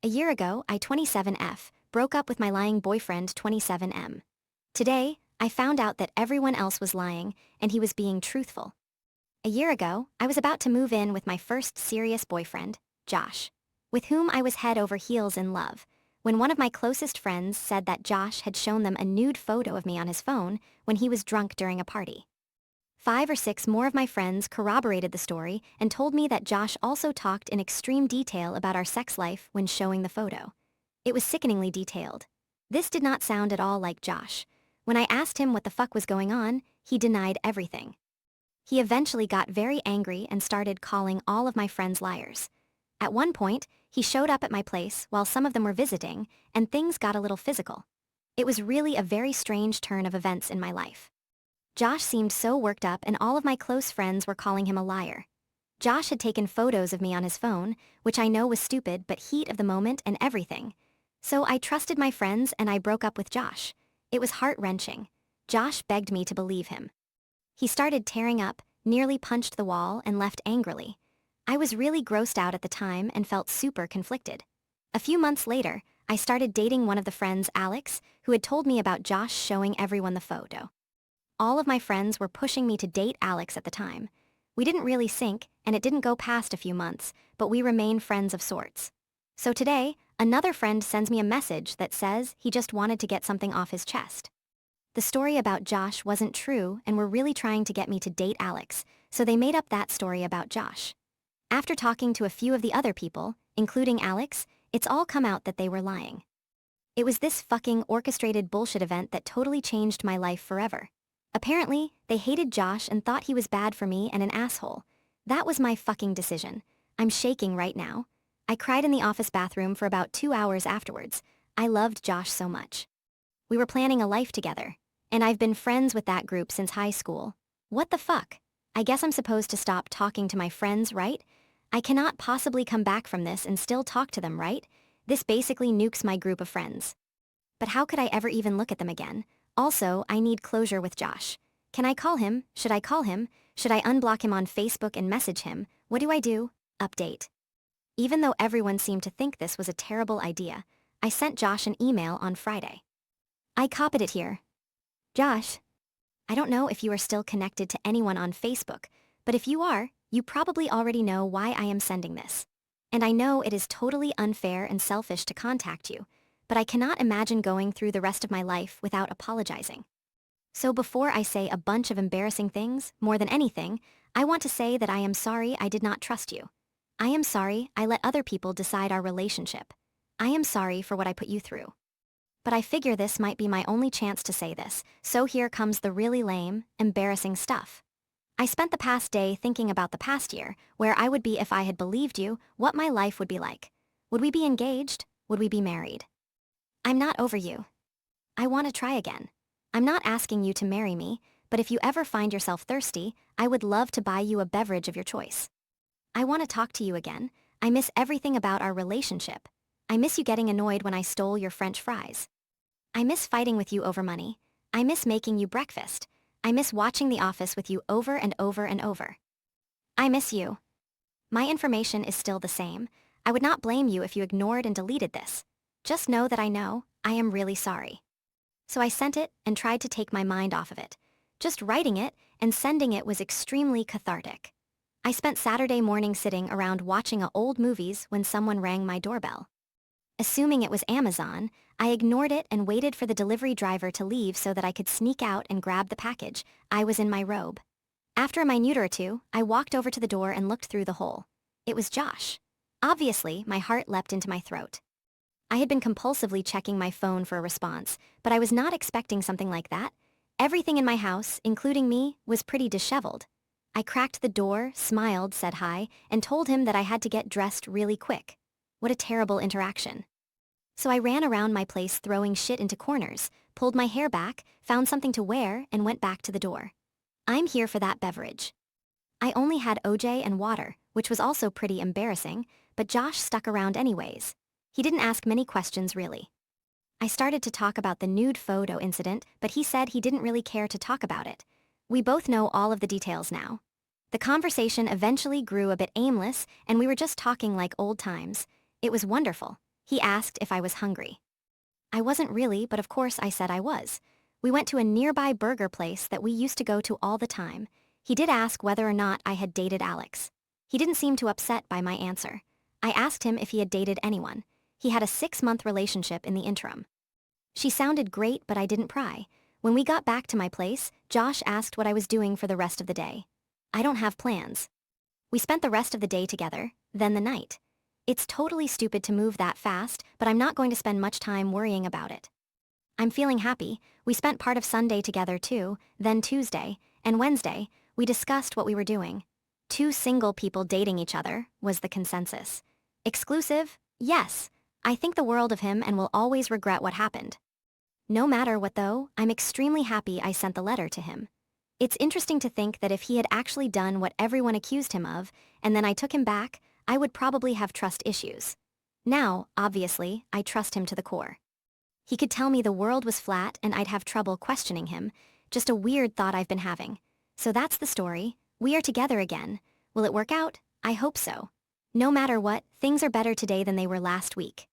A year ago, I 27F, broke up with my lying boyfriend 27M. Today, I found out that everyone else was lying, and he was being truthful. A year ago, I was about to move in with my first serious boyfriend, Josh, with whom I was head over heels in love, when one of my closest friends said that Josh had shown them a nude photo of me on his phone when he was drunk during a party. 5 or 6 more of my friends corroborated the story and told me that Josh also talked in extreme detail about our sex life when showing the photo. It was sickeningly detailed. This did not sound at all like Josh. When I asked him what the fuck was going on, he denied everything. He eventually got very angry and started calling all of my friends liars. At one point, he showed up at my place while some of them were visiting, and things got a little physical. It was really a very strange turn of events in my life. Josh seemed so worked up and all of my close friends were calling him a liar. Josh had taken photos of me on his phone, which I know was stupid but heat of the moment and everything. So I trusted my friends and I broke up with Josh. It was heart-wrenching. Josh begged me to believe him. He started tearing up, nearly punched the wall, and left angrily. I was really grossed out at the time and felt super conflicted. A few months later, I started dating one of the friends, Alex, who had told me about Josh showing everyone the photo. All of my friends were pushing me to date Alex at the time. We didn't really sync, and it didn't go past a few months, but we remain friends of sorts. So today, another friend sends me a message that says he just wanted to get something off his chest. The story about Josh wasn't true and were really trying to get me to date Alex, so they made up that story about Josh. After talking to a few of the other people, including Alex, it's all come out that they were lying. It was this fucking orchestrated bullshit event that totally changed my life forever. Apparently, they hated Josh and thought he was bad for me and an asshole. That was my fucking decision. I'm shaking right now. I cried in the office bathroom for about 2 hours afterwards. I loved Josh so much. We were planning a life together, and I've been friends with that group since high school. What the fuck? I guess I'm supposed to stop talking to my friends, right? I cannot possibly come back from this and still talk to them, right? This basically nukes my group of friends. But how could I ever even look at them again? Also, I need closure with Josh. Can I call him? Should I call him? Should I unblock him on Facebook and message him? What do I do? Update. Even though everyone seemed to think this was a terrible idea, I sent Josh an email on Friday. I copied it here. Josh, I don't know if you are still connected to anyone on Facebook, but if you are, you probably already know why I am sending this. And I know it is totally unfair and selfish to contact you, but I cannot imagine going through the rest of my life without apologizing. So before I say a bunch of embarrassing things, more than anything, I want to say that I am sorry I did not trust you. I am sorry I let other people decide our relationship. I am sorry for what I put you through. But I figure this might be my only chance to say this, so here comes the really lame, embarrassing stuff. I spent the past day thinking about the past year, where I would be if I had believed you, what my life would be like. Would we be engaged? Would we be married? I'm not over you. I want to try again. I'm not asking you to marry me, but if you ever find yourself thirsty, I would love to buy you a beverage of your choice. I want to talk to you again. I miss everything about our relationship. I miss you getting annoyed when I stole your French fries. I miss fighting with you over money. I miss making you breakfast. I miss watching The Office with you over and over and over. I miss you. My information is still the same. I would not blame you if you ignored and deleted this. Just know that I know, I am really sorry. So I sent it and tried to take my mind off of it. Just writing it and sending it was extremely cathartic. I spent Saturday morning sitting around watching old movies when someone rang my doorbell. Assuming it was Amazon, I ignored it and waited for the delivery driver to leave so that I could sneak out and grab the package. I was in my robe. After a minute or two, I walked over to the door and looked through the hole. It was Josh. Obviously, my heart leapt into my throat. I had been compulsively checking my phone for a response, but I was not expecting something like that. Everything in my house, including me, was pretty disheveled. I cracked the door, smiled, said hi, and told him that I had to get dressed really quick. What a terrible interaction. So I ran around my place throwing shit into corners, pulled my hair back, found something to wear, and went back to the door. I'm here for that beverage. I only had OJ and water, which was also pretty embarrassing, but Josh stuck around anyways. He didn't ask many questions, really. I started to talk about the nude photo incident, but he said he didn't really care to talk about it. We both know all of the details now. The conversation eventually grew a bit aimless, and we were just talking like old times. It was wonderful. He asked if I was hungry. I wasn't really, but of course I said I was. We went to a nearby burger place that we used to go to all the time. He did ask whether or not I had dated Alex. He didn't seem too upset by my answer. I asked him if he had dated anyone. He had a 6-month relationship in the interim. She sounded great, but I didn't pry. When we got back to my place, Josh asked what I was doing for the rest of the day. I don't have plans. We spent the rest of the day together, then the night. It's totally stupid to move that fast, but I'm not going to spend much time worrying about it. I'm feeling happy. We spent part of Sunday together too, then Tuesday, and Wednesday, we discussed what we were doing. 2 single people dating each other was the consensus. Exclusive? Yes. I think the world of him and will always regret what happened. No matter what though, I'm extremely happy I sent the letter to him. It's interesting to think that if he had actually done what everyone accused him of, and then I took him back, I would probably have trust issues. Now, obviously, I trust him to the core. He could tell me the world was flat and I'd have trouble questioning him, just a weird thought I've been having. So that's the story. We are together again. Will it work out? I hope so. No matter what, things are better today than they were last week.